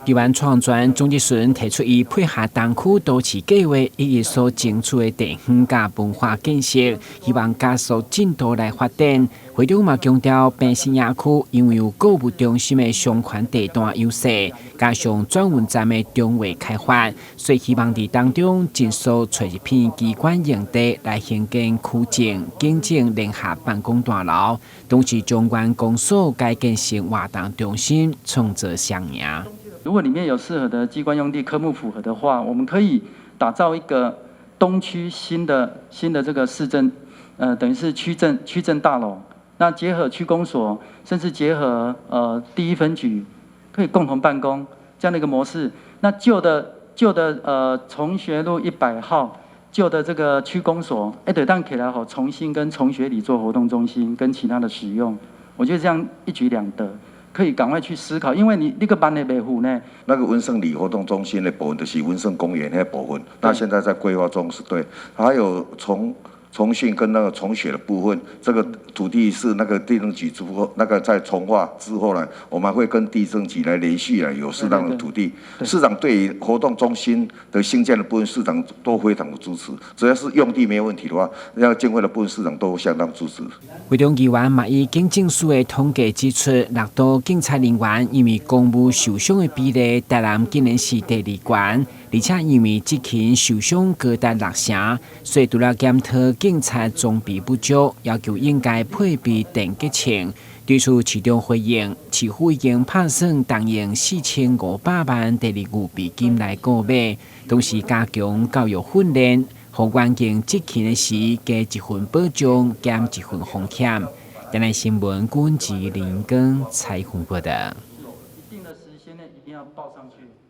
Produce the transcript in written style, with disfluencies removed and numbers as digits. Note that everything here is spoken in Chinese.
台湾创专总集团提出以配合东区都市计划以所争取的地方甲文化建设，希望加速进度来发展。会中嘛强调，平西野区因为有购物中心的商圈地段优势，加上转运站的中位开发，所以希望伫当中尽速找一片机关用地来兴建区政、警政联合办公大楼，同时将原公所改建成活动中心，创造双赢。如果里面有适合的机关用地，科目符合的话，我们可以打造一个东区新的这个市政，等于是区政大楼。那结合区公所，甚至结合第一分局，可以共同办公这样的一个模式。那旧的崇学路100号旧的这个区公所，对，但起来好重新跟崇学里做活动中心跟其他的使用，我觉得这样一举两得。可以赶快去思考，因为你那个班的维护呢，那个文胜里活动中心的部分就是文胜公园那部分，那现在在规划中是对，还有重训跟那个重学的部分，这个土地是那个地政局之后，那个在重划之后呢，我们会跟地政局来连续有适当的土地。市长对于活动中心的兴建的部分，市长都非常的支持，只要是用地没有问题的话，要建会的部分市长都相当支持。会中议员嘛以警政署的统计指出，6都警察人员因为公务受伤的比例，台南竟然是第2关，而且因为执勤受伤高达6成，所以除了检讨警察装备不足，要求应该配备电击枪。对此，市长回应，市府已经拍算动用4500万第2预备金来购买，同时加强教育训练，互员警执勤的时加一份保障，减一份风险。台南新闻军事林根采访报道。一定的时间内一定要报上去。